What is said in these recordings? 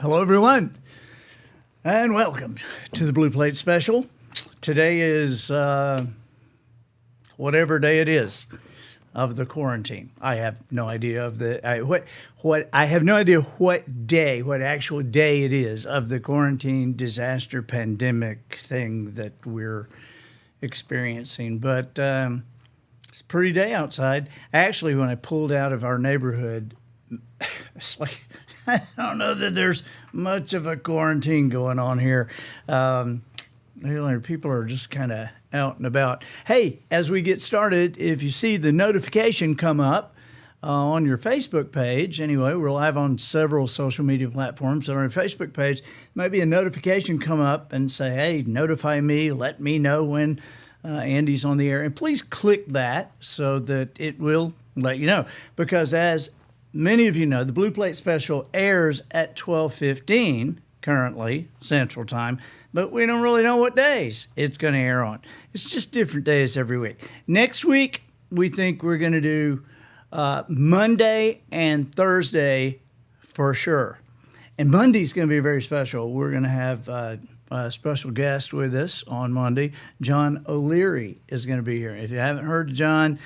Hello, everyone, and welcome to the Blue Plate Special. Today is whatever day it is of the quarantine. I have no idea of I have no idea what actual day it is of the quarantine disaster pandemic thing that we're experiencing. But it's a pretty day outside. Actually, when I pulled out of our neighborhood, it's like I don't know that there's much of a quarantine going on here. People are just kind of out and about. Hey, as we get started, if you see the notification come up on your Facebook page, anyway, we're live on several social media platforms. On our Facebook page, maybe a notification come up and say, hey, notify me, let me know when Andy's on the air. And please click that so that it will let you know. Because as many of you know, the Blue Plate Special airs at 12:15 currently, Central Time, but we don't really know what days it's going to air on. It's just different days every week. Next week, we think we're going to do Monday and Thursday for sure. And Monday's going to be very special. We're going to have a special guest with us on Monday. John O'Leary is going to be here. If you haven't heard of John,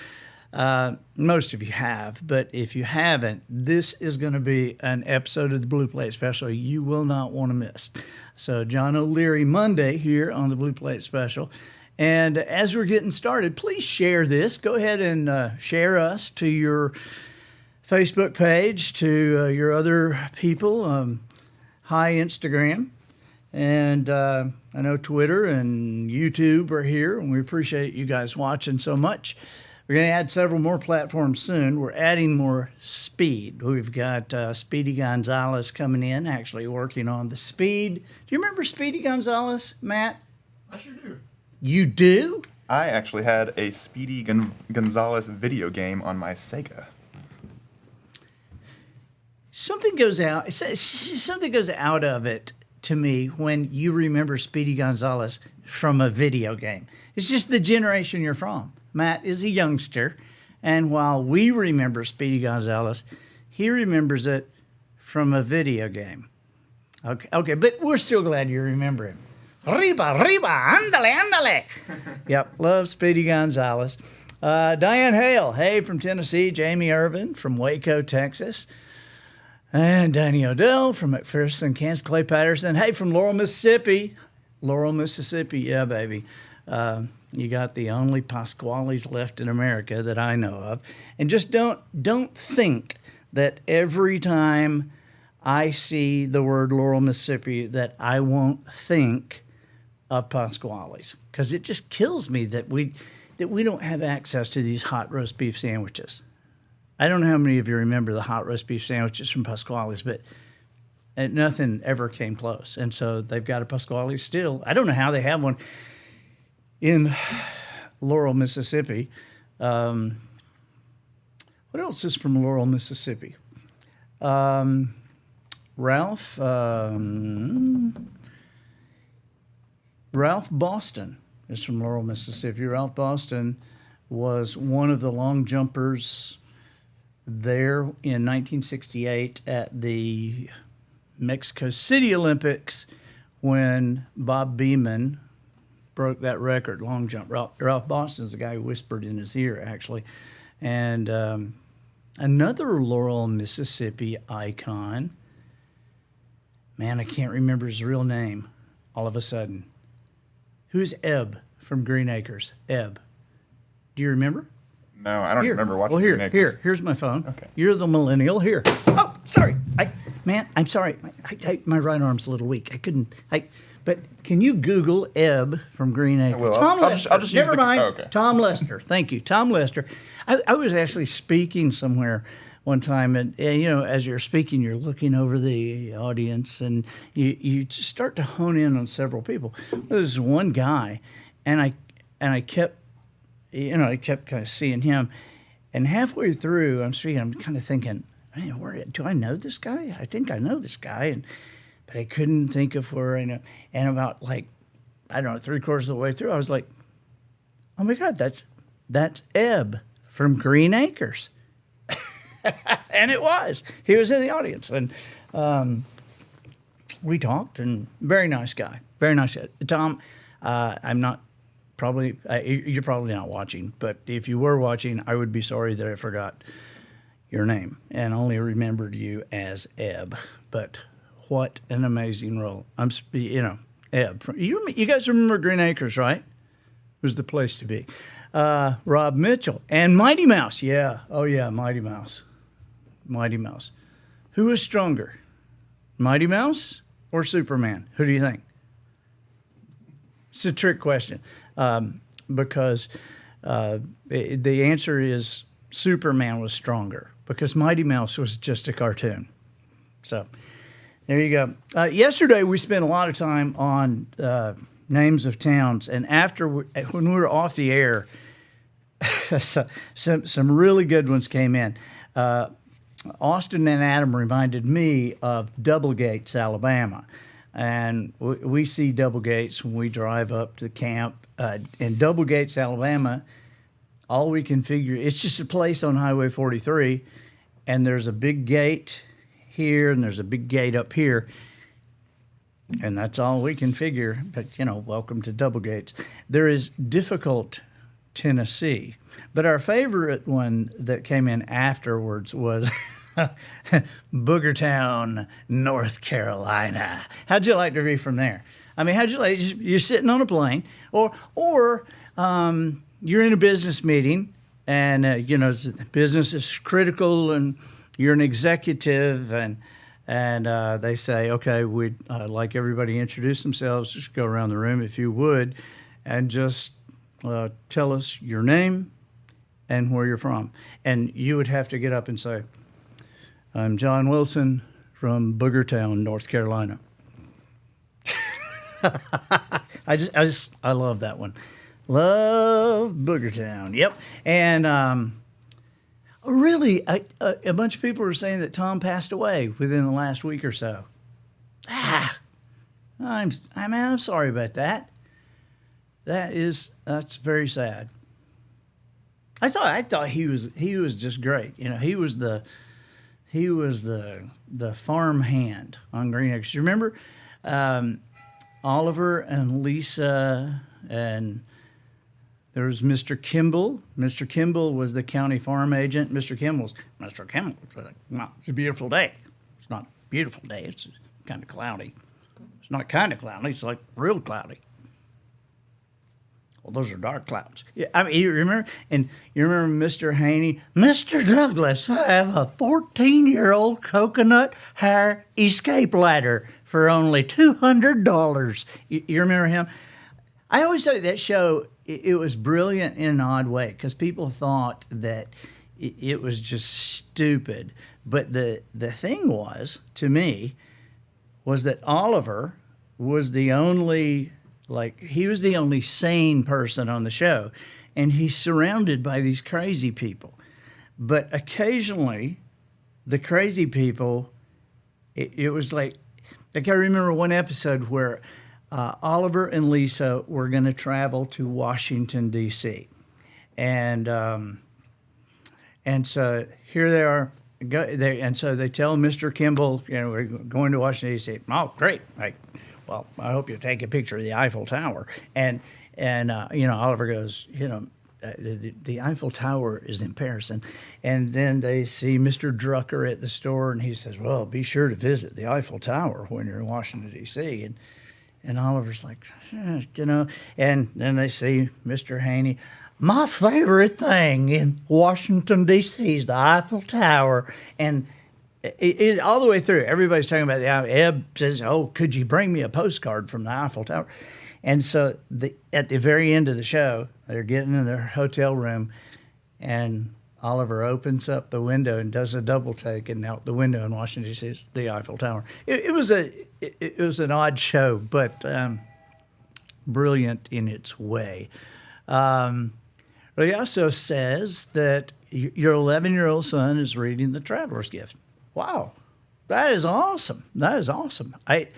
most of you have, but if you haven't, this is going to be an episode of the Blue Plate Special you will not want to miss. So John O'Leary Monday here on the Blue Plate Special. And as we're getting started, please share this. Go ahead and share us to your Facebook page, to your other people. Hi, Instagram. And I know Twitter and YouTube are here, and we appreciate you guys watching so much. We're going to add several more platforms soon. We're adding more speed. We've got Speedy Gonzalez coming in, actually working on the speed. Do you remember Speedy Gonzalez, Matt? I sure do. You do? I actually had a Speedy Gonzalez video game on my Sega. Something goes out of it to me when you remember Speedy Gonzalez from a video game. It's just the generation you're from. Matt is a youngster, and while we remember Speedy Gonzalez, he remembers it from a video game. Okay, but we're still glad you remember him. Arriba, andale, andale. Yep, love Speedy Gonzalez. Diane Hale, hey, from Tennessee. Jamie Irvin from Waco, Texas. And Danny Odell from McPherson, Kansas. Clay Patterson, hey, from Laurel, Mississippi. Laurel, Mississippi, yeah, baby. You got the only Pasquales left in America that I know of. And just don't think that every time I see the word Laurel, Mississippi, that I won't think of Pasquales. Because it just kills me that we don't have access to these hot roast beef sandwiches. I don't know how many of you remember the hot roast beef sandwiches from Pasquales, but nothing ever came close. And so they've got a Pasquales still. I don't know how they have one in Laurel, Mississippi. What else is from Laurel, Mississippi? Ralph Boston is from Laurel, Mississippi. Ralph Boston was one of the long jumpers there in 1968 at the Mexico City Olympics when Bob Beamon broke that record, long jump. Ralph Boston's the guy who whispered in his ear, actually. And another Laurel, Mississippi icon, man, I can't remember his real name all of a sudden. Who's Ebb from Green Acres? Ebb. Do you remember? No, I don't remember watching Green Acres. Here's my phone. Okay. You're the millennial. Here. Oh, sorry. I'm sorry. My right arm's a little weak. I couldn't. But can you Google Ebb from Green Acres? Well, Tom Lester. I'll just Never mind. Oh, okay. Tom Lester. Thank you. Tom Lester. I was actually speaking somewhere one time, and you know, as you're speaking, you're looking over the audience, and you just start to hone in on several people. There's one guy, and I kept kind of seeing him, and halfway through, I'm speaking, I'm kind of thinking, man, do I know this guy? I think I know this guy, but I couldn't think of where I know. And about like, I don't know, 3/4 of the way through, I was like, oh my God, that's Ebb from Green Acres. And he was in the audience. And we talked, and very nice guy. Very nice guy. Tom, I'm not probably, you're probably not watching, but if you were watching, I would be sorry that I forgot your name and only remembered you as Ebb. But what an amazing role. Ebb. You guys remember Green Acres, right? It was the place to be. Rob Mitchell and Mighty Mouse. Yeah. Oh, yeah, Mighty Mouse. Mighty Mouse. Who is stronger, Mighty Mouse or Superman? Who do you think? It's a trick question because the answer is Superman was stronger because Mighty Mouse was just a cartoon. So there you go. Yesterday we spent a lot of time on names of towns, and when we were off the air, some really good ones came in. Austin and Adam reminded me of Double Gates, Alabama. And we see Double Gates when we drive up to camp. In Double Gates, Alabama, all we can figure, it's just a place on Highway 43, and there's a big gate here, and there's a big gate up here. And that's all we can figure. But, welcome to Double Gates. There is Difficult, Tennessee. But our favorite one that came in afterwards was Boogertown, North Carolina. How'd you like to be from there? I mean, how'd you like? You're sitting on a plane, or you're in a business meeting, and business is critical, and you're an executive, and they say, okay, we'd like everybody to introduce themselves. Just go around the room if you would, and just tell us your name and where you're from. And you would have to get up and say, I'm John Wilson from Boogertown, North Carolina. I love that one. Love Boogertown. Yep. And really, a bunch of people are saying that Tom passed away within the last week or so. I'm sorry about that. That's very sad. I thought he was just great. He was the farm hand on Green Acres. You remember Oliver and Lisa, and there was Mr. Kimball. Mr. Kimball was the county farm agent. Mr. Kimball, it's a beautiful day. It's not a beautiful day. It's kind of cloudy. It's not kind of cloudy. It's like real cloudy. Well, those are dark clouds. Yeah, I mean, you remember Mr. Haney? Mr. Douglas, I have a 14-year-old coconut hair escape ladder for only $200. You remember him? I always thought that show, it was brilliant in an odd way because people thought that it was just stupid. But the thing was, to me, was that Oliver was the only... he was the only sane person on the show, and he's surrounded by these crazy people. But occasionally, the crazy people, it was like I remember one episode where Oliver and Lisa were going to travel to Washington, D.C. And so here they are. And so they tell Mr. Kimball, we're going to Washington, D.C. Oh, great. Well, I hope you'll take a picture of the Eiffel Tower. And Oliver goes, the Eiffel Tower is in Paris. And then they see Mr. Drucker at the store, and he says, well, be sure to visit the Eiffel Tower when you're in Washington, D.C. And Oliver's like, and then they see Mr. Haney. My favorite thing in Washington, D.C. is the Eiffel Tower. And it all the way through, everybody's talking about the Eiffel. Ebb says, oh, could you bring me a postcard from the Eiffel Tower? And so at the very end of the show, they're getting in their hotel room, and Oliver opens up the window and does a double take, and out the window in Washington, D.C. is the Eiffel Tower. It was an odd show, but brilliant in its way. But he also says that your 11-year-old son is reading The Traveler's Gift. Wow, that is awesome. That is awesome. I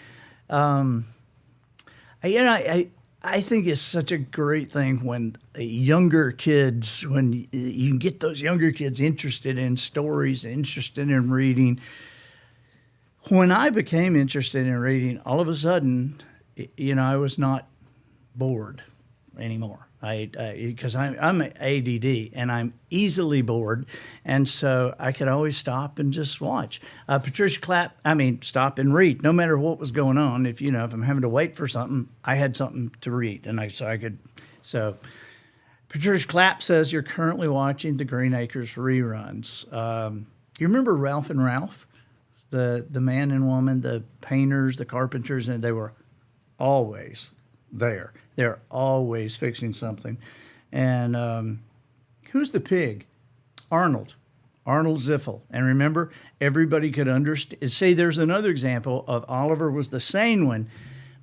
think it's such a great thing when younger kids, when you can get those younger kids interested in stories, interested in reading. When I became interested in reading, all of a sudden, I was not bored anymore. Because I'm ADD and I'm easily bored, and so I could always stop and just watch. Patricia Clapp, stop and read, no matter what was going on. If I'm having to wait for something, I had something to read, and I could. So Patricia Clapp says you're currently watching the Green Acres reruns. You remember Ralph and Ralph, the man and woman, the painters, the carpenters, and they were always there. They're always fixing something. And who's the pig? Arnold Ziffel. And remember, everybody could understand. See, there's another example of Oliver was the sane one,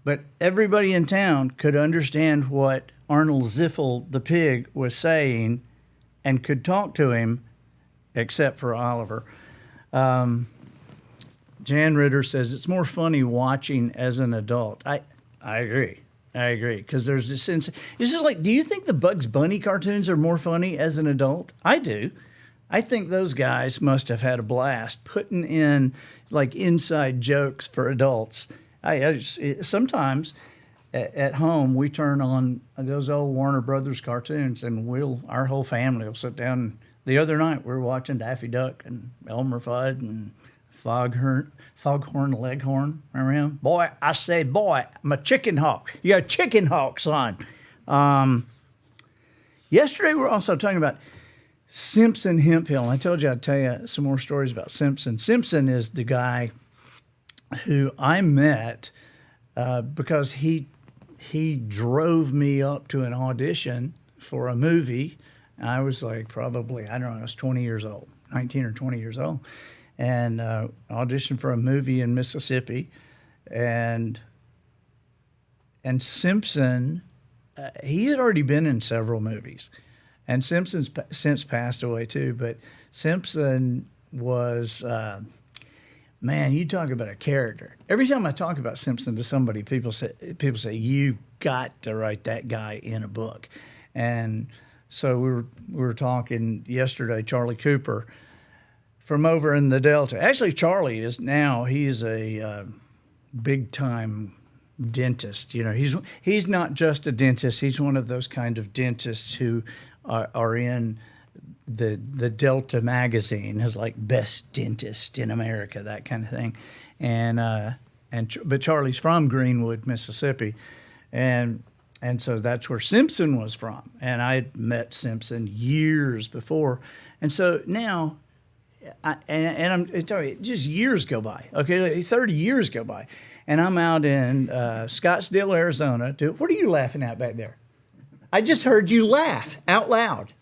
but everybody in town could understand what Arnold Ziffel, the pig, was saying and could talk to him, except for Oliver. Jan Ritter says, it's more funny watching as an adult. I agree. Because there's this sense. It's just like, do you think the Bugs Bunny cartoons are more funny as an adult? I do. I think those guys must have had a blast putting in like inside jokes for adults. Sometimes at home we turn on those old Warner Brothers cartoons, and our whole family will sit down. The other night we were watching Daffy Duck and Elmer Fudd and Foghorn Leghorn. Remember him? Boy, I say, boy, I'm a chicken hawk. You got a chicken hawk, son. Yesterday, we were also talking about Simpson Hemphill. I told you I'd tell you some more stories about Simpson. Simpson is the guy who I met because he drove me up to an audition for a movie. I was like probably, I was 20 years old, 19 or 20 years old. And auditioned for a movie in Mississippi, and Simpson, he had already been in several movies, and Simpson's since passed away too. But Simpson was, man, you talk about a character. Every time I talk about Simpson to somebody, people say you got to write that guy in a book, and so we were talking yesterday. Charlie Cooper, from over in the Delta. Actually, Charlie he's a big-time dentist. He's not just a dentist. He's one of those kind of dentists who are in the Delta magazine as like best dentist in America, that kind of thing. But Charlie's from Greenwood, Mississippi, and so that's where Simpson was from. And I had met Simpson years before, and so now. I'm telling you, just years go by. Okay, like 30 years go by, and I'm out in Scottsdale, Arizona. What are you laughing at back there? I just heard you laugh out loud.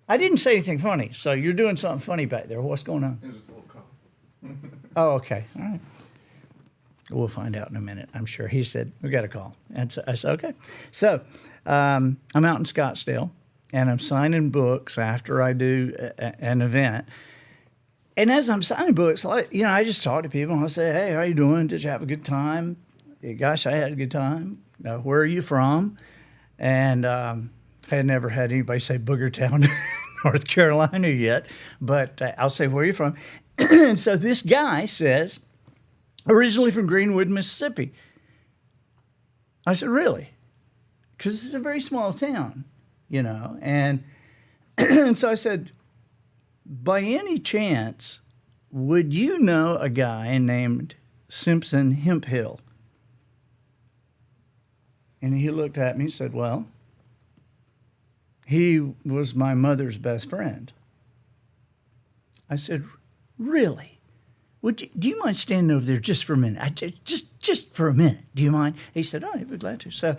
I didn't say anything funny, so you're doing something funny back there. What's going on? It was just a little cough. Oh, okay, all right. We'll find out in a minute, I'm sure. He said we got a call, and so I said okay. So I'm out in Scottsdale. And I'm signing books after I do an event. And as I'm signing books, I just talk to people and I say, hey, how you doing? Did you have a good time? Gosh, I had a good time. Where are you from? And I had never had anybody say Boogertown, North Carolina yet. But I'll say, where are you from? And so this guy says, originally from Greenwood, Mississippi. I said, really? Because it's a very small town. And so I said, by any chance, would you know a guy named Simpson Hemphill? And he looked at me and said, well, he was my mother's best friend. I said, really? Do you mind standing over there just for a minute? Just for a minute. Do you mind? He said, oh, I'd be glad to. So,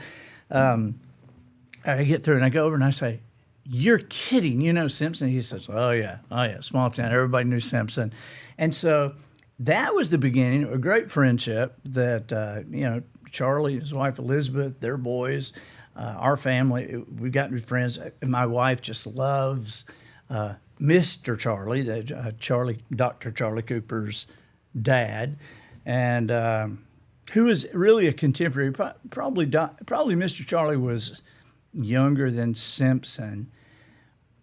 I get through and I go over and I say, you're kidding, Simpson? He says, oh yeah, small town. Everybody knew Simpson. And so that was the beginning of a great friendship that, Charlie, his wife Elizabeth, their boys, our family, we've gotten to be friends. My wife just loves Mr. Charlie, Dr. Charlie Cooper's dad, and who is really a contemporary. Probably Mr. Charlie was younger than Simpson,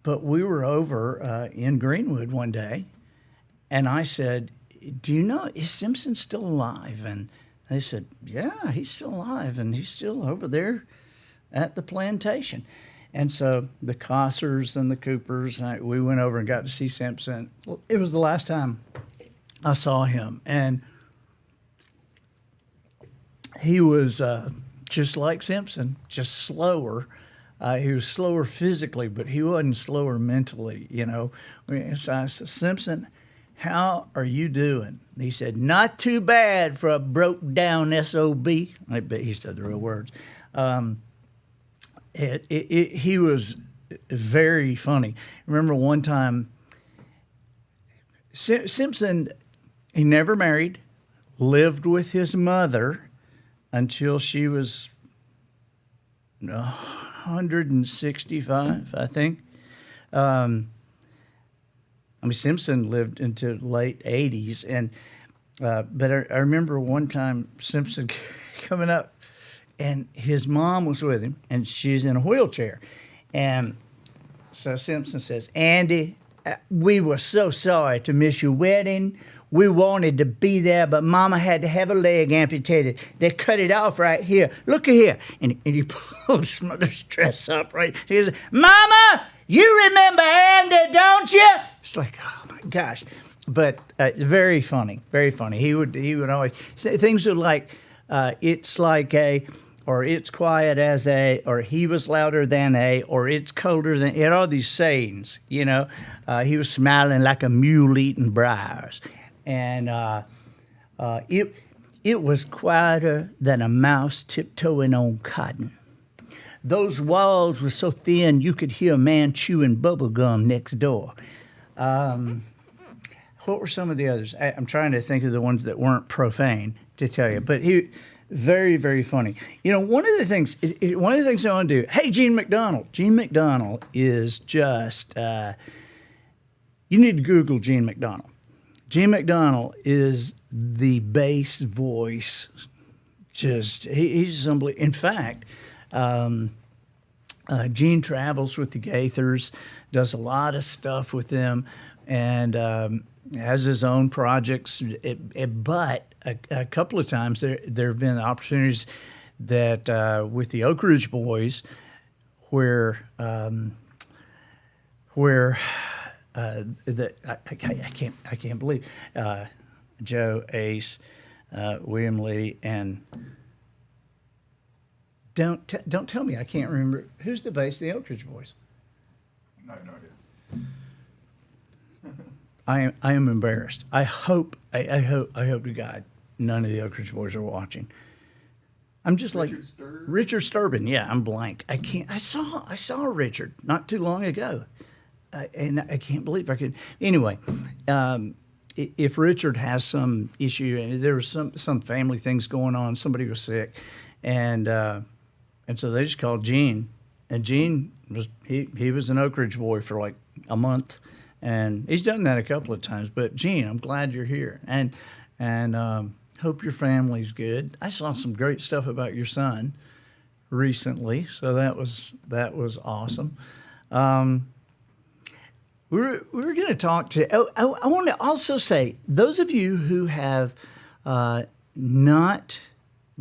but we were over in Greenwood one day, and I said, do you know, is Simpson still alive? And they said, yeah, he's still alive, and he's still over there at the plantation. And so the Cossers and the Coopers, we went over and got to see Simpson. Well, it was the last time I saw him, and he was just like Simpson, just slower. He was slower physically, but he wasn't slower mentally, you know. So I said, Simpson, how are you doing? And he said, not too bad for a broke down SOB. I bet he said the real words. He was very funny. Remember one time, Simpson, he never married, lived with his mother until she was 165, I think. Simpson lived into late 80s, and but I remember one time Simpson coming up, and his mom was with him, and she's in a wheelchair, and so Simpson says, Andy, we were so sorry to miss your wedding. We wanted to be there, but Mama had to have a leg amputated. They cut it off right here. Look at here. And he pulled his mother's dress up, right? He goes, Mama, you remember Andy, don't you? It's like, oh, my gosh. But very funny, very funny. He would always say things like, it's like a, or it's quiet as a, or he was louder than a, or it's colder than, he had all these sayings, you know. He was smiling like a mule eating briars. And it was quieter than a mouse tiptoeing on cotton. Those walls were so thin you could hear a man chewing bubble gum next door. What were some of the others? I'm trying to think of the ones that weren't profane to tell you, but he very, very funny. You know, one of the things I want to do. Hey, Gene McDonald. Gene McDonald is just. You need to Google Gene McDonald. Gene McDonald is the bass voice. Just he's unbelievable. In fact, Gene travels with the Gaithers, does a lot of stuff with them, and has his own projects. But a couple of times there have been opportunities that with the Oak Ridge Boys, where I can't believe Joe, Ace, William Lee, and don't tell me I can't remember who's the bass of the Oak Ridge Boys. No idea. I am embarrassed. I hope to God none of the Oak Ridge Boys are watching. I'm just Richard Sturban. Yeah, I'm blank. I can't. I saw Richard not too long ago. And I can't believe I could. Anyway, if Richard has some issue, and there was some family things going on, somebody was sick, and so they just called Gene, and Gene was he was an Oak Ridge boy for like a month, and he's done that a couple of times. But Gene, I'm glad you're here, and hope your family's good. I saw some great stuff about your son recently, so that was awesome. We were going to talk to. I want to also say, those of you who have not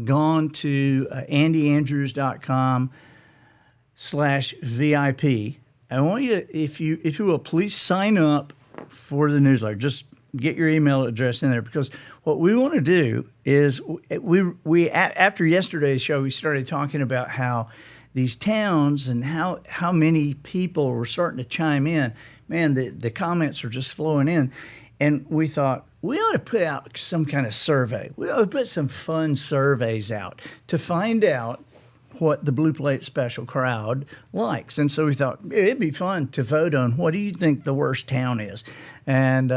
gone to andyandrews.com/VIP, I want you to, if you will, please sign up for the newsletter. Just get your email address in there, because what we want to do is we after yesterday's show, we started talking about how these towns and how many people were starting to chime in. Man, the comments are just flowing in. And we thought, we ought to put out some kind of survey. We ought to put some fun surveys out to find out what the Blue Plate Special crowd likes. And so we thought it'd be fun to vote on, what do you think the worst town is? And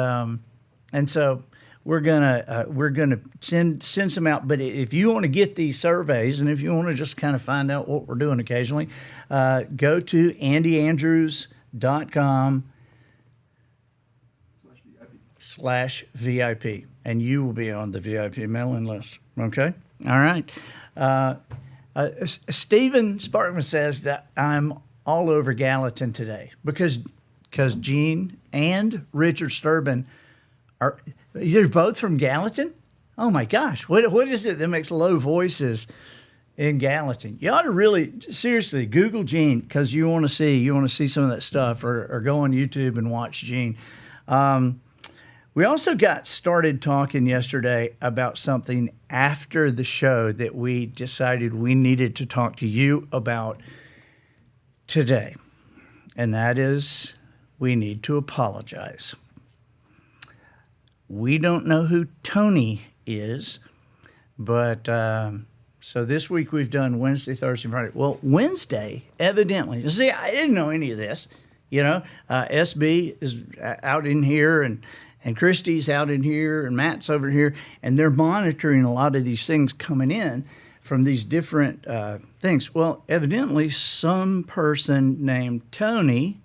so we're gonna send some out. But if you want to get these surveys, and if you want to just kind of find out what we're doing occasionally, go to andyandrews.com/VIP, and you will be on the VIP mailing list. Okay, all right. Stephen Sparkman says that I'm all over Gallatin today because Gene and Richard Sturban You're both from Gallatin? Oh my gosh. What is it that makes low voices in Gallatin? You ought to really seriously Google Gene because you want to see some of that stuff, or go on YouTube and watch Gene. We also got started talking yesterday about something after the show that we decided we needed to talk to you about today. And that is, we need to apologize. We don't know who Tony is, but so this week we've done Wednesday, Thursday, Friday. Well, Wednesday, evidently, see, I didn't know any of this. SB is out in here, and Christy's out in here, and Matt's over here, and they're monitoring a lot of these things coming in from these different things. Well, evidently, some person named Tony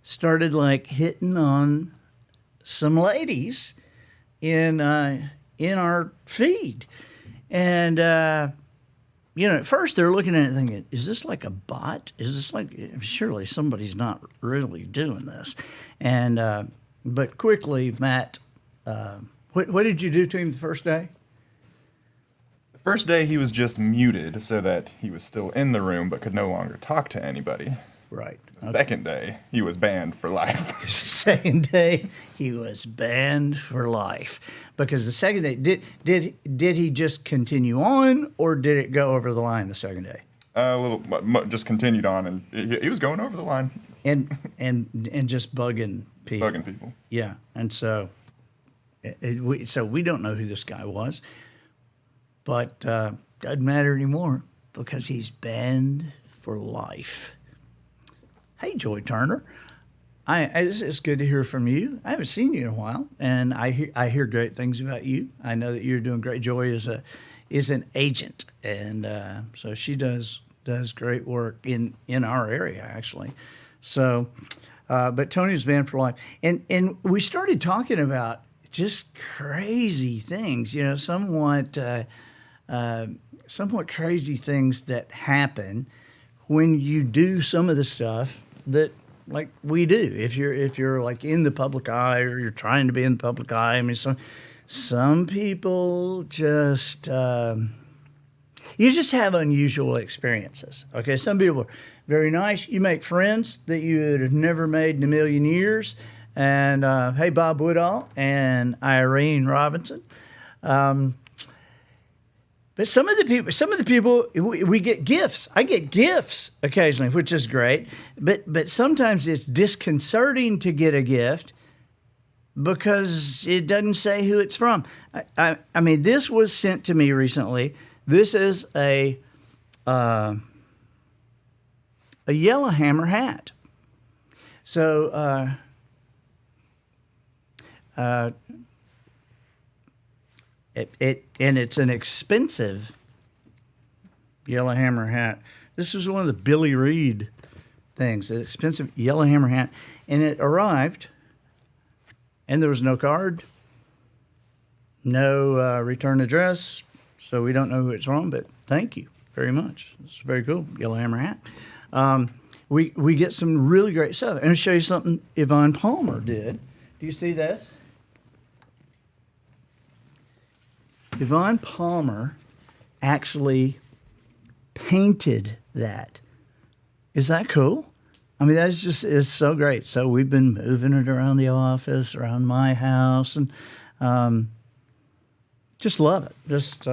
started hitting on some ladies in our feed, and at first they're looking at it thinking, is this like a bot? Is this surely somebody's not really doing this? And but quickly, Matt, what did you do to him the first day? The first day he was just muted so that he was still in the room but could no longer talk to anybody. Right. The second day, he was banned for life. The second day, he was banned for life. Because the second day, did he just continue on, or did it go over the line the second day? Just continued on, and he was going over the line. And just bugging people. Bugging people. Yeah, and so we don't know who this guy was, but doesn't matter anymore because he's banned for life. Hey, Joy Turner, it's good to hear from you. I haven't seen you in a while, and I hear great things about you. I know that you're doing great. Joy is an agent, and so she does great work in our area actually. So, but Tony's banned for life, and we started talking about just crazy things, somewhat crazy things that happen when you do some of the stuff that we do. If you're in the public eye, or you're trying to be in the public eye, I mean, some people just you just have unusual experiences. Okay, some people are very nice. You make friends that you would have never made in a million years. And hey, Bob Woodall and Irene Robinson. But some of the people, we get gifts. I get gifts occasionally, which is great. But sometimes it's disconcerting to get a gift because it doesn't say who it's from. I mean, this was sent to me recently. This is a Yellowhammer hat. So it's an expensive Yellowhammer hat. This is one of the Billy Reed things, an expensive Yellowhammer hat. And it arrived, and there was no card, no return address, so we don't know who it's from, but thank you very much. It's very cool, Yellowhammer hat. We get some really great stuff. And I'll show you something Yvonne Palmer did. Do you see this? Yvonne Palmer actually painted that. Is that cool? I mean, is so great. So we've been moving it around the office, around my house, and just love it. Just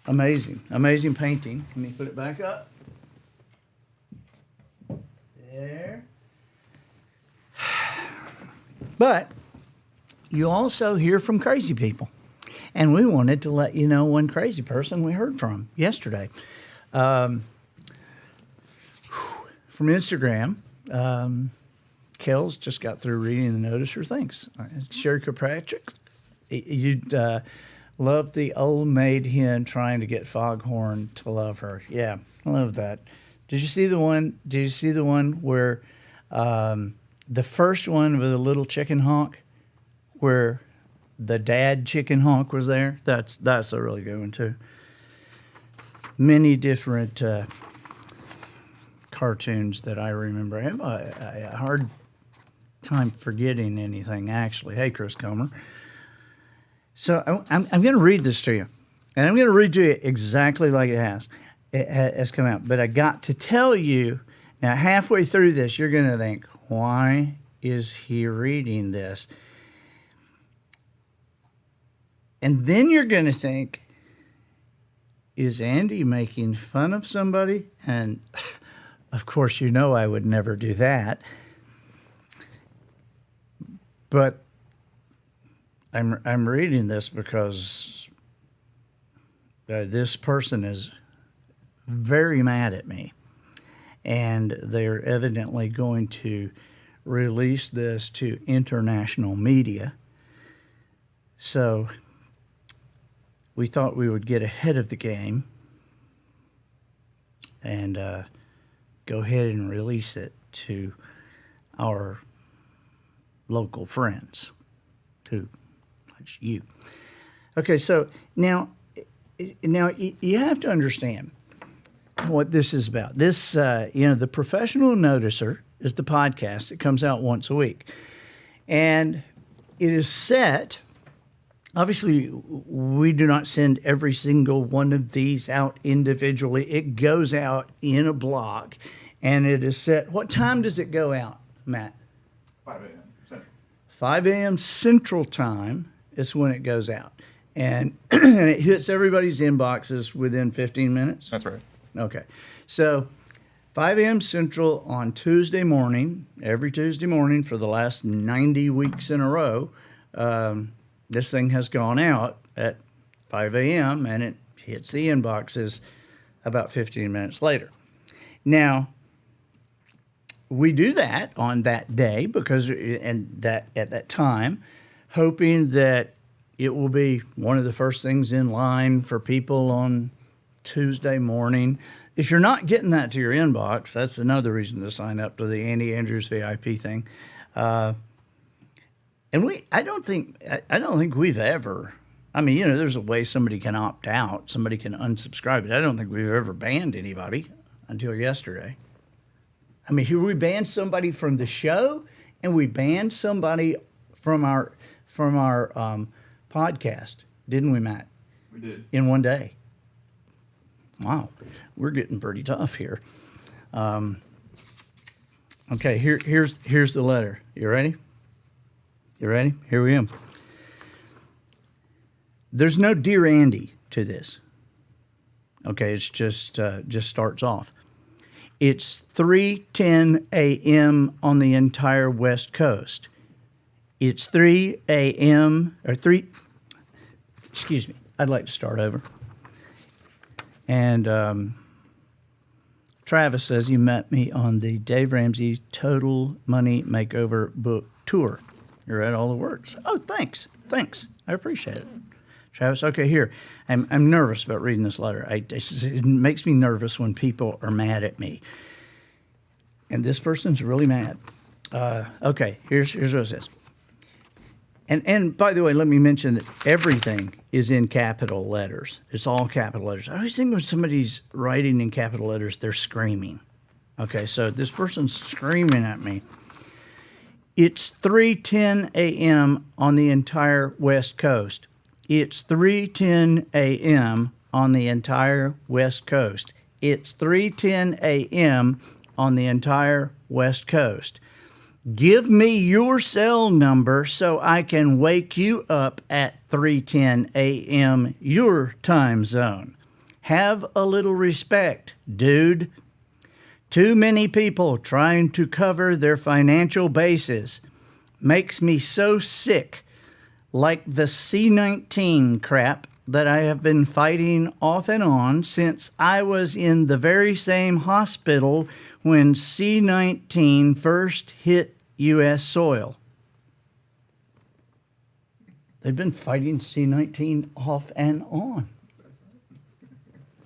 amazing painting. Let me put it back up. There. But you also hear from crazy people. And we wanted to let you know one crazy person we heard from yesterday. From Instagram, Kells just got through reading the notice. Her thanks. Sherry Kirkpatrick, you'd love the old maid hen trying to get Foghorn to love her. Yeah, I love that. Did you see the one? Did you see the one where the first one with the little chicken hawk, where the dad chicken hawk was there? That's a really good one too. Many different cartoons that I remember. I have a time forgetting anything, actually. Hey, Chris Comer. So I'm going to read this to you. And I'm going to read to you exactly like it has come out. But I got to tell you, now halfway through this, you're going to think, why is he reading this? And then you're going to think, is Andy making fun of somebody? And of course, you know I would never do that. But I'm reading this because this person is very mad at me. And they're evidently going to release this to international media. So we thought we would get ahead of the game and go ahead and release it to our local friends, who, like you. Okay, so now you have to understand what this is about. This, the Professional Noticer is the podcast that comes out once a week. And it is set, obviously, we do not send every single one of these out individually. It goes out in a block, and it is set. What time does it go out, Matt? 5 a.m. Central. 5 a.m. Central Time is when it goes out. And it hits everybody's inboxes within 15 minutes? That's right. Okay. So 5 a.m. Central on Tuesday morning, every Tuesday morning for the last 90 weeks in a row, this thing has gone out at 5 a.m. and it hits the inboxes about 15 minutes later. Now, we do that on that day because at that time, hoping that it will be one of the first things in line for people on Tuesday morning. If you're not getting that to your inbox, that's another reason to sign up to the Andy Andrews VIP thing. And I don't think we've ever. I mean, there's a way somebody can opt out, somebody can unsubscribe, but I don't think we've ever banned anybody until yesterday. I mean, here we banned somebody from the show, and we banned somebody from our podcast, didn't we, Matt? We did. In one day. Wow, we're getting pretty tough here. Okay, here's the letter. You ready? You ready? Here we go. There's no Dear Andy to this. Okay, it's just starts off. It's 3:10 a.m. on the entire West Coast. It's 3 a.m. or 3. Excuse me. I'd like to start over. And Travis says he met me on the Dave Ramsey Total Money Makeover book tour. You read all the words. Oh, thanks. I appreciate it. Travis, okay, here. I'm nervous about reading this letter. It makes me nervous when people are mad at me. And this person's really mad. Okay, here's what it says. And by the way, let me mention that everything is in capital letters. It's all capital letters. I always think when somebody's writing in capital letters, they're screaming. Okay, so this person's screaming at me. It's 3:10 a.m. on the entire West Coast. It's 3:10 a.m. on the entire West Coast. It's 3:10 a.m. on the entire West Coast. Give me your cell number so I can wake you up at 3:10 a.m. your time zone. Have a little respect, dude. Too many people trying to cover their financial bases. Makes me so sick, like the C-19 crap that I have been fighting off and on since I was in the very same hospital when C-19 first hit U.S. soil. They've been fighting C-19 off and on.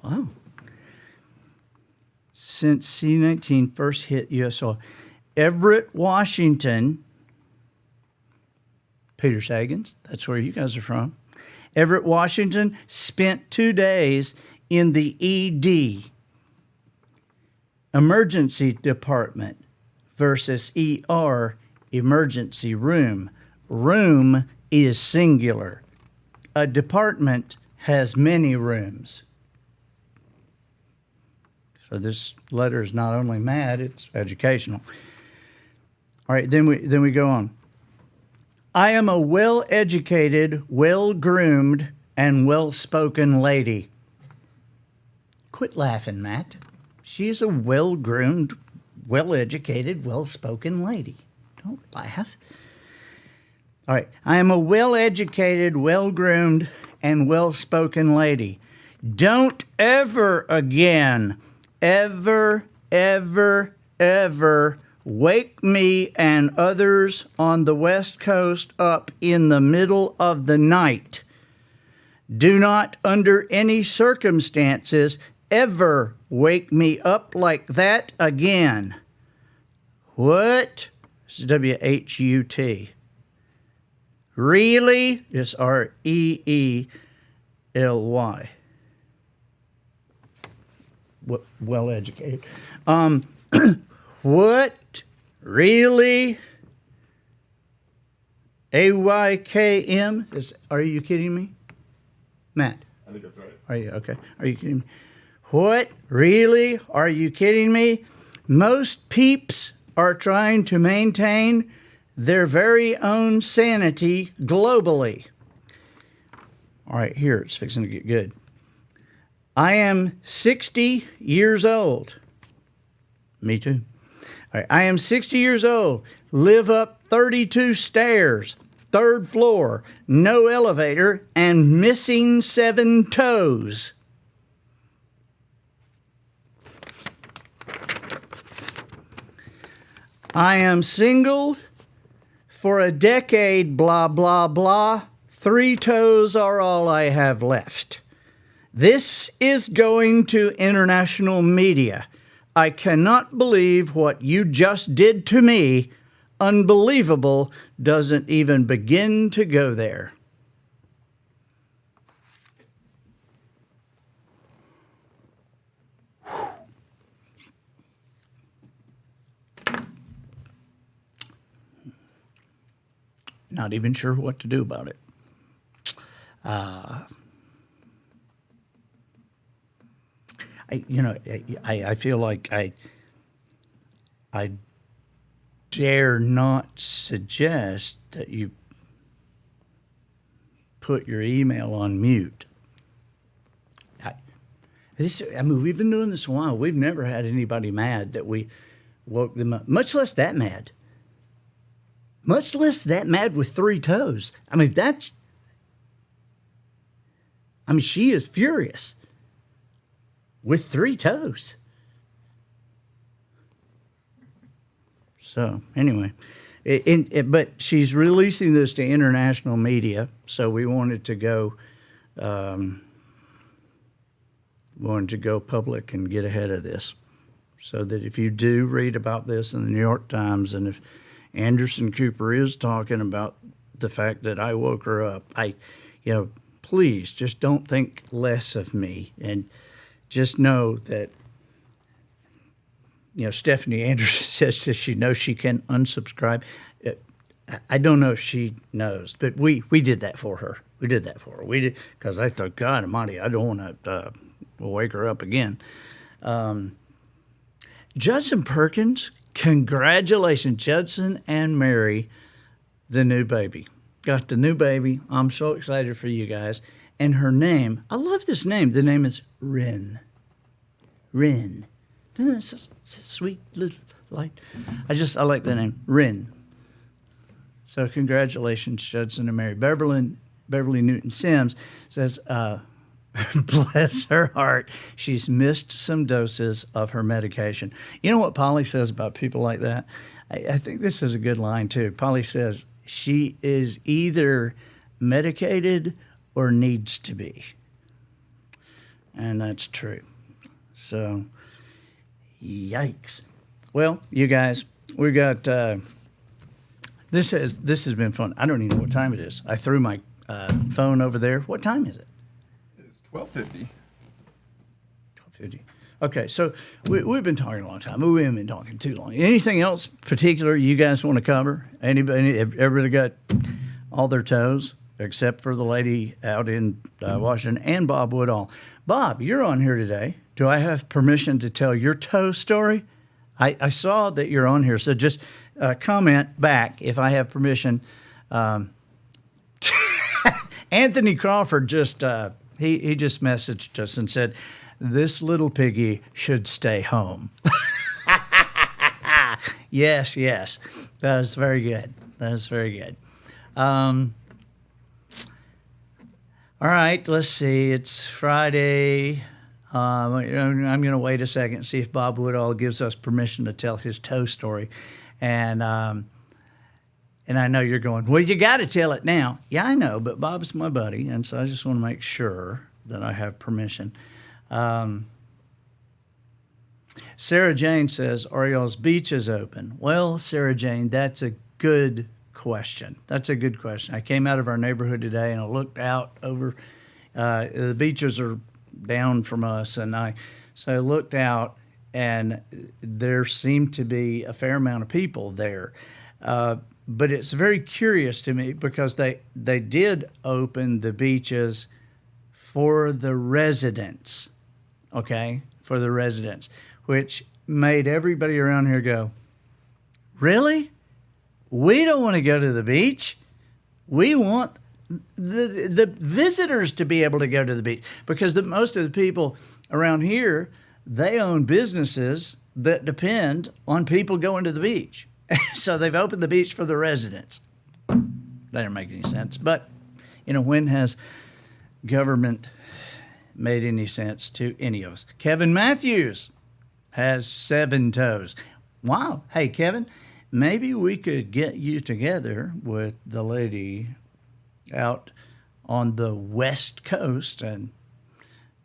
Wow. Since C-19 first hit U.S. soil. Everett, Washington, Peter Sagan's, that's where you guys are from. Everett, Washington, spent 2 days in the ED, emergency department, versus ER emergency room. Room is singular. A department has many rooms. So this letter is not only mad, it's educational. All right, then we go on. I am a well-educated, well-groomed, and well-spoken lady. Quit laughing, Matt. She is a well-groomed, well-educated, well-spoken lady. Don't laugh. All right. I am a well-educated, well-groomed, and well-spoken lady. Don't ever again, ever, wake me and others on the West Coast up in the middle of the night. Do not, under any circumstances, ever wake me up like that again. What? It's W-H-U-T. Really? It's R-E-E-L-Y. Well educated. What? Really? A-Y-K-M? Are you kidding me? Matt? I think that's right. Are you? Okay. Are you kidding me? What? Really? Are you kidding me? Most peeps are trying to maintain their very own sanity globally. All right, here it's fixing to get good. I am 60 years old. Me too. All right, I am 60 years old, live up 32 stairs, third floor, no elevator, and missing 7 toes. I am single for a decade, blah, blah, blah. 3 toes are all I have left. This is going to international media. I cannot believe what you just did to me. Unbelievable doesn't even begin to go there. Not even sure what to do about it. I feel like I dare not suggest that you put your email on mute. We've been doing this a while. We've never had anybody mad that we woke them up, much less that mad. Much less that mad with 3 toes. She is furious with 3 toes. So anyway, but she's releasing this to international media, so we wanted to go public and get ahead of this, so that if you do read about this in the New York Times, and if Anderson Cooper is talking about the fact that I woke her up, please just don't think less of me, and just know that, Stephanie Anderson says that she knows she can unsubscribe. I don't know if she knows, but we did that for her. We did, because I thought, God Almighty, I don't want to wake her up again. Judson Perkins, congratulations, Judson and Mary, the new baby. Got the new baby. I'm so excited for you guys. And her name, I love this name. The name is Ren. Ren. Isn't that a sweet little light? I like the name, Ren. So congratulations, Judson and Mary. Beverly Newton Sims says, bless her heart, she's missed some doses of her medication. You know what Polly says about people like that? I think this is a good line, too. Polly says she is either medicated or needs to be. And that's true. So, yikes. Well, you guys, we got, this has been fun. I don't even know what time it is. I threw my phone over there. What time is it? It's 12:50. 12:50. Okay, so we've been talking a long time. We haven't been talking too long. Anything else particular you guys want to cover? Anybody? Everybody got all their toes except for the lady out in Washington and Bob Woodall. Bob, you're on here today. Do I have permission to tell your toe story? I saw that you're on here, so just comment back if I have permission. Anthony Crawford just he just messaged us and said, "This little piggy should stay home." Yes, that was very good. All right, let's see. It's Friday. I'm going to wait a second and see if Bob Woodall gives us permission to tell his toe story. And I know you're going, well, you got to tell it now. Yeah, I know, but Bob's my buddy, and so I just want to make sure that I have permission. Sarah Jane says, are y'all's beaches open? Well, Sarah Jane, that's a good question. I came out of our neighborhood today, and I looked out over. The beaches are down from us, and I looked out, and there seemed to be a fair amount of people there. But it's very curious to me because they did open the beaches for the residents, which made everybody around here go, really? We don't want to go to the beach. We want the visitors to be able to go to the beach because most of the people around here, they own businesses that depend on people going to the beach. So they've opened the beach for the residents. That didn't make any sense. But, when has government made any sense to any of us? Kevin Matthews has 7 toes. Wow. Hey, Kevin, maybe we could get you together with the lady out on the West Coast, and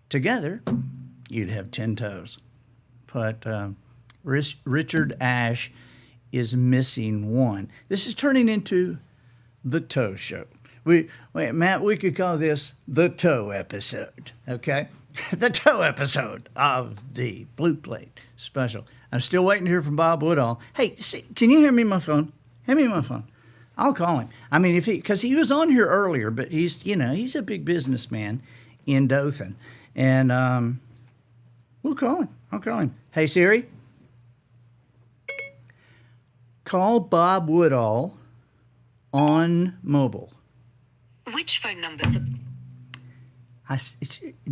together you'd have 10 toes. But Richard Ash is missing 1. This is turning into the toe show. Matt, we could call this the toe episode, okay? The toe episode of the Blue Plate Special. I'm still waiting to hear from Bob Woodall. Hey, can you hear me on my phone? Hand me my phone. I'll call him. I mean, because he was on here earlier, but he's a big businessman in Dothan, and we'll call him. I'll call him. Hey, Siri, call Bob Woodall on mobile. Which phone number?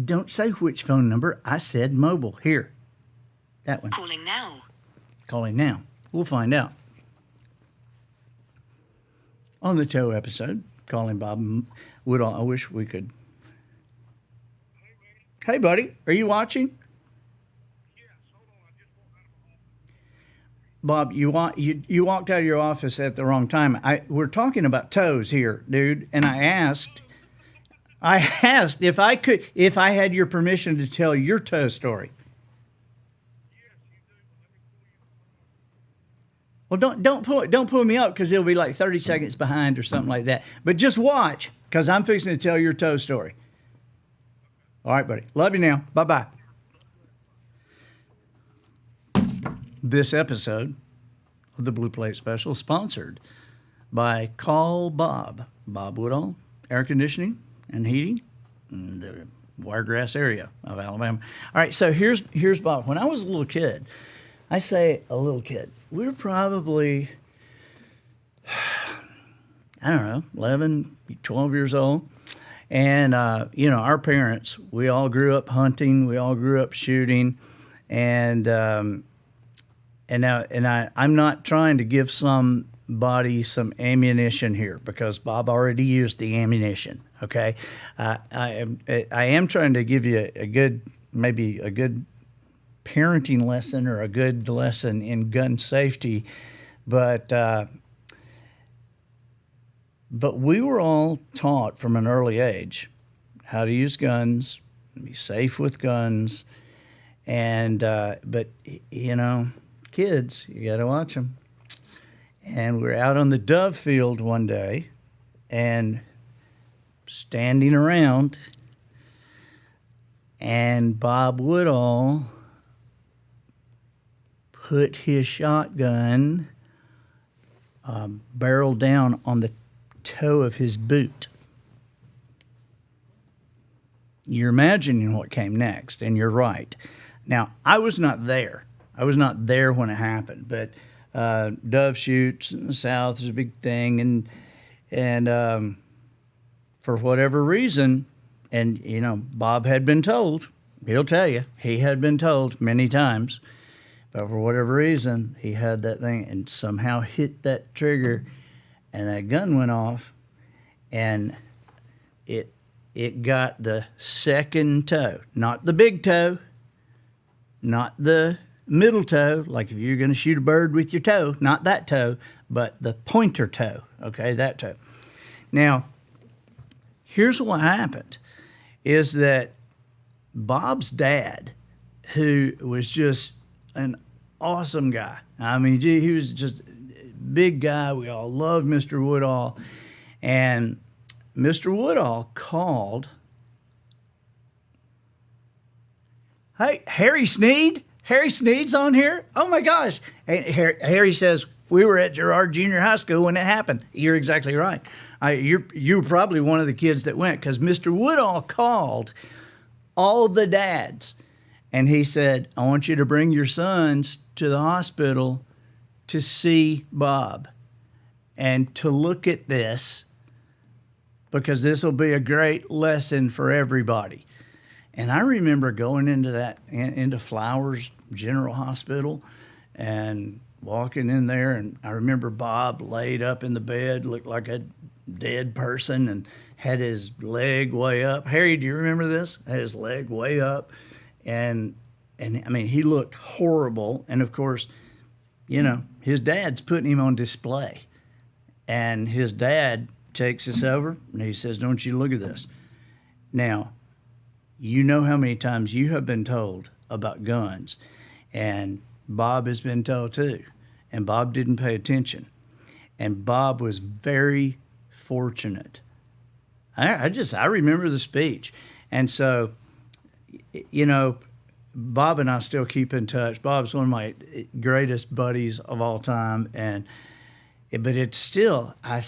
Don't say which phone number. I said mobile. Here, that one. Calling now. Calling now. We'll find out. On the toe episode, calling Bob Woodall. I wish we could. Hey, buddy, are you watching? Yes, hold on. I just walked out of my office. Bob, you walked out of your office at the wrong time. We're talking about toes here, dude, and I asked if I had your permission to tell your toe story. Yes, you do, but let me pull you. Well, don't pull me up because it'll be like 30 seconds behind or something like that. But just watch because I'm fixing to tell your toe story. All right, buddy. Love you now. Bye-bye. This episode of the Blue Plate Special is sponsored by Call Bob. Bob Woodall, air conditioning and heating in the Wiregrass area of Alabama. All right, so here's Bob. When I was a little kid, I say a little kid, we were probably, I don't know, 11, 12 years old. And, our parents, we all grew up hunting. We all grew up shooting. And I'm not trying to give somebody some ammunition here because Bob already used the ammunition. Okay, I am trying to give you maybe a good parenting lesson or a good lesson in gun safety, but we were all taught from an early age how to use guns, be safe with guns, and but kids, you got to watch them. And we're out on the dove field one day, and standing around, and Bob Woodall put his shotgun barrel down on the toe of his boot. You're imagining what came next, and you're right. Now, I was not there. I was not there when it happened, but dove shoots in the South is a big thing, and for whatever reason, and you know, Bob had been told, he'll tell you, he had been told many times, but for whatever reason, he had that thing and somehow hit that trigger, and that gun went off, and it got the second toe, not the big toe, not the middle toe, like if you're going to shoot a bird with your toe, not that toe, but the pointer toe, okay, that toe. Now, here's what happened, is that Bob's dad, who was just an awesome guy. I mean, he was just a big guy. We all loved Mr. Woodall. And Mr. Woodall called, hey, Harry Sneed? Harry Sneed's on here? Oh, my gosh. And Harry says, we were at Girard Junior High School when it happened. You're exactly right. You were probably one of the kids that went, because Mr. Woodall called all the dads, and he said, I want you to bring your sons to the hospital to see Bob and to look at this, because this will be a great lesson for everybody. And I remember going into Flowers General Hospital and walking in there, and I remember Bob laid up in the bed, looked like a dead person, and had his leg way up. Harry, do you remember this? Had his leg way up, and I mean, he looked horrible. And of course, you know, his dad's putting him on display, and his dad takes us over and he says, don't you look at this. Now, you know how many times you have been told about guns, and Bob has been told too, and Bob didn't pay attention, and Bob was very fortunate. I remember the speech. And so, you know, Bob and I still keep in touch. Bob's one of my greatest buddies of all time. But it's still, I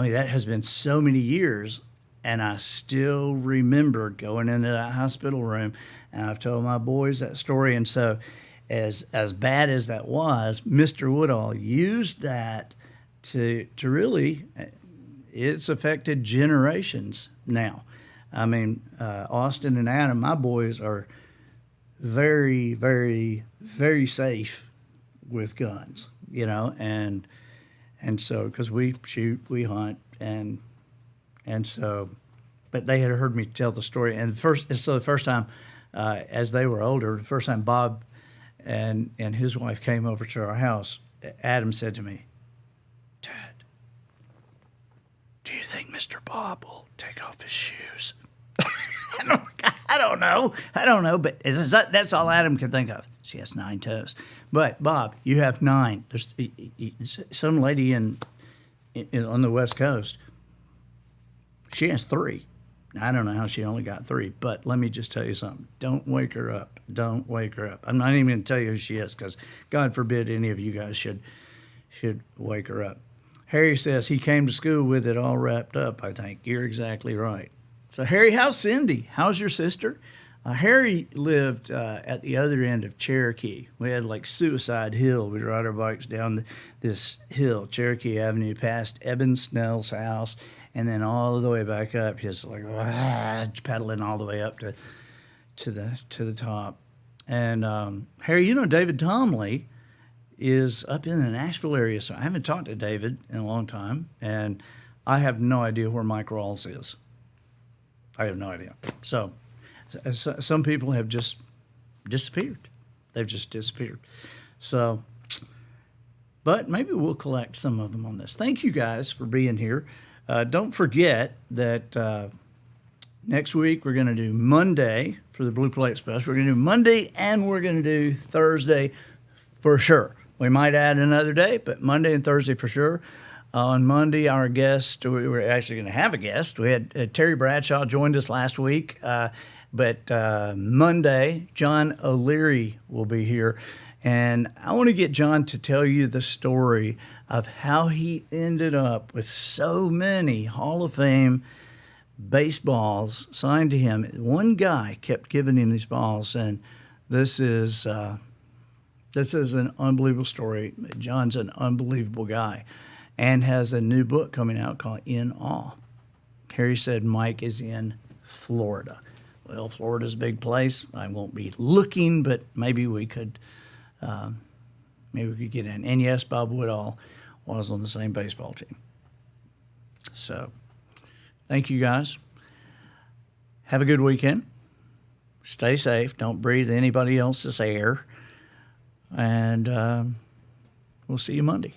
mean, that has been so many years, and I still remember going into that hospital room, and I've told my boys that story. And so as bad as that was, Mr. Woodall used that to really, it's affected generations now. I mean, Austin and Adam, my boys, are very, very, very safe with guns, you know, and so, because we shoot, we hunt, and so, but they had heard me tell the story, and the first time, as they were older, the first time Bob and his wife came over to our house, Adam said to me, Dad, do you think Mr. Bob will take off his shoes? I don't know, but that's all Adam could think of. She has 9 toes. But, Bob, you have 9. There's some lady on the West Coast, she has 3. I don't know how she only got 3, but let me just tell you something. Don't wake her up. Don't wake her up. I'm not even going to tell you who she is, because God forbid any of you guys should wake her up. Harry says he came to school with it all wrapped up, I think. You're exactly right. So, Harry, how's Cindy? How's your sister? Harry lived at the other end of Cherokee. We had like Suicide Hill. We'd ride our bikes down this hill, Cherokee Avenue, past Eben Snell's house, and then all the way back up, just like paddling all the way up to the top. And Harry, you know, David Tomley is up in the Nashville area, so I haven't talked to David in a long time, and I have no idea where Mike Rawls is. I have no idea. So some people have just disappeared. They've just disappeared. So, but maybe we'll collect some of them on this. Thank you guys for being here. Don't forget that next week we're going to do Monday for the Blue Plate Special. We're going to do Monday and we're going to do Thursday for sure. We might add another day, but Monday and Thursday for sure. On Monday, our guest, we were actually going to have a guest. We had Terry Bradshaw joined us last week. But Monday, John O'Leary will be here. And I want to get John to tell you the story of how he ended up with so many Hall of Fame baseballs signed to him. One guy kept giving him these balls, and this is an unbelievable story. John's an unbelievable guy and has a new book coming out called In Awe. Harry said Mike is in Florida. Well, Florida's a big place. I won't be looking, but maybe we could get in. And yes, Bob Woodall was on the same baseball team. So thank you guys. Have a good weekend. Stay safe. Don't breathe anybody else's air. And we'll see you Monday.